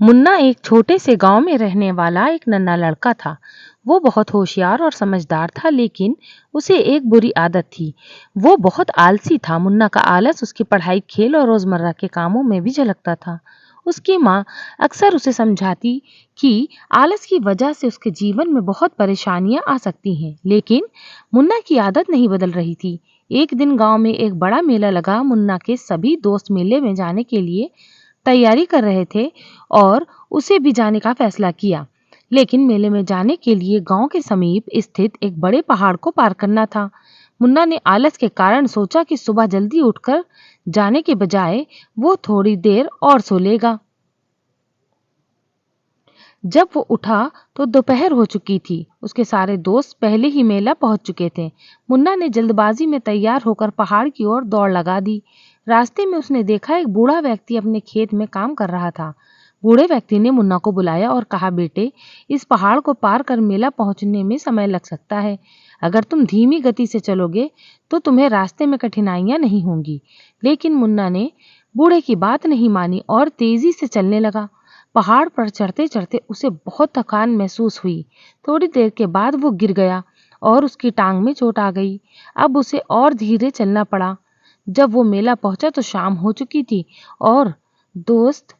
मुन्ना एक छोटे से गांव में रहने वाला एक नन्हा लड़का था। वो बहुत होशियार और समझदार था, लेकिन उसे एक बुरी आदत थी। वो बहुत आलसी था। मुन्ना का आलस उसकी पढ़ाई, खेल और रोजमर्रा के कामों में भी झलकता था। उसकी माँ अक्सर उसे समझाती कि आलस की वजह से उसके जीवन में बहुत परेशानियां आ सकती हैं, लेकिन मुन्ना की आदत नहीं बदल रही थी। एक दिन गांव में एक बड़ा मेला लगा। मुन्ना के सभी दोस्त मेले में जाने के लिए तैयारी कर रहे थे और उसे भी जाने का फैसला किया। लेकिन मेले में जाने के लिए गांव के समीप स्थित एक बड़े पहाड़ को पार करना था। मुन्ना ने आलस के कारण सोचा कि सुबह जल्दी उठकर जाने के बजाय वो थोड़ी देर और सो लेगा। जब वो उठा तो दोपहर हो चुकी थी। उसके सारे दोस्त पहले ही मेला पहुंच चुके थे। मुन्ना ने जल्दबाजी में तैयार होकर पहाड़ की ओर दौड़ लगा दी। रास्ते में उसने देखा एक बूढ़ा व्यक्ति अपने खेत में काम कर रहा था। बूढ़े व्यक्ति ने मुन्ना को बुलाया और कहा, बेटे, इस पहाड़ को पार कर मेला पहुंचने में समय लग सकता है। अगर तुम धीमी गति से चलोगे तो तुम्हें रास्ते में कठिनाइयां नहीं होंगी। लेकिन मुन्ना ने बूढ़े की बात नहीं मानी और तेजी से चलने लगा। पहाड़ पर चढ़ते चढ़ते उसे बहुत थकान महसूस हुई। थोड़ी देर के बाद वो गिर गया और उसकी टांग में चोट आ गई। अब उसे और धीरे चलना पड़ा। जब वो मेला पहुंचा तो शाम हो चुकी थी और दोस्त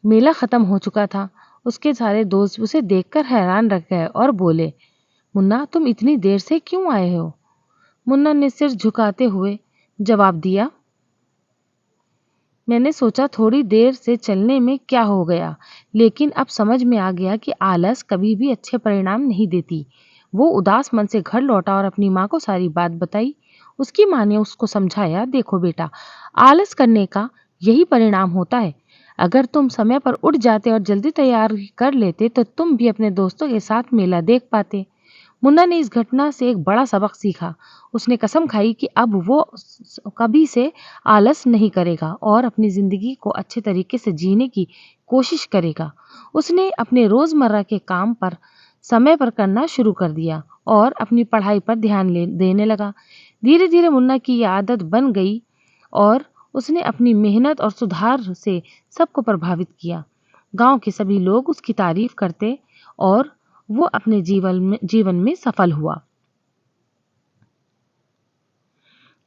मेला खत्म हो चुका था। उसके सारे दोस्त उसे देखकर हैरान रह गए और बोले, मुन्ना, तुम इतनी देर से क्यों आए हो? मुन्ना ने सिर झुकाते हुए जवाब दिया, मैंने सोचा थोड़ी देर से चलने में क्या हो गया, लेकिन अब समझ में आ गया कि आलस कभी भी अच्छे परिणाम नहीं देती। वो उदास मन से घर लौटा और अपनी माँ को सारी बात बताई। उसकी माँ ने उसको समझाया, देखो बेटा, आलस करने का यही परिणाम होता है। अगर तुम समय पर उठ जाते और जल्दी तैयार कर लेते तो तुम भी अपने दोस्तों के साथ मेला देख पाते। मुन्ना ने इस घटना से एक बड़ा सबक सीखा। उसने कसम खाई कि अब वो कभी से आलस नहीं करेगा और अपनी जिंदगी को अच्छे तरीके से जीने की कोशिश करेगा। उसने अपने रोजमर्रा के काम पर समय पर करना शुरू कर दिया और अपनी पढ़ाई पर ध्यान देने लगा। धीरे धीरे मुन्ना की ये आदत बन गई और उसने अपनी मेहनत और सुधार से सबको प्रभावित किया। गांव के सभी लोग उसकी तारीफ करते और वो अपने जीवन में सफल हुआ।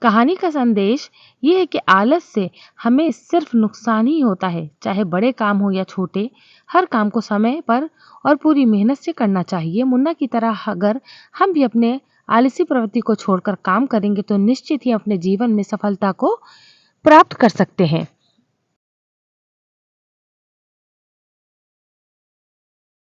कहानी का संदेश ये है कि आलस से हमें सिर्फ नुकसान ही होता है। चाहे बड़े काम हो या छोटे, हर काम को समय पर और पूरी मेहनत से करना चाहिए। मुन्ना की तरह अगर हम भी अपने आलसी प्रवृत्ति को छोड़कर काम करेंगे तो निश्चित ही अपने जीवन में सफलता को प्राप्त कर सकते हैं।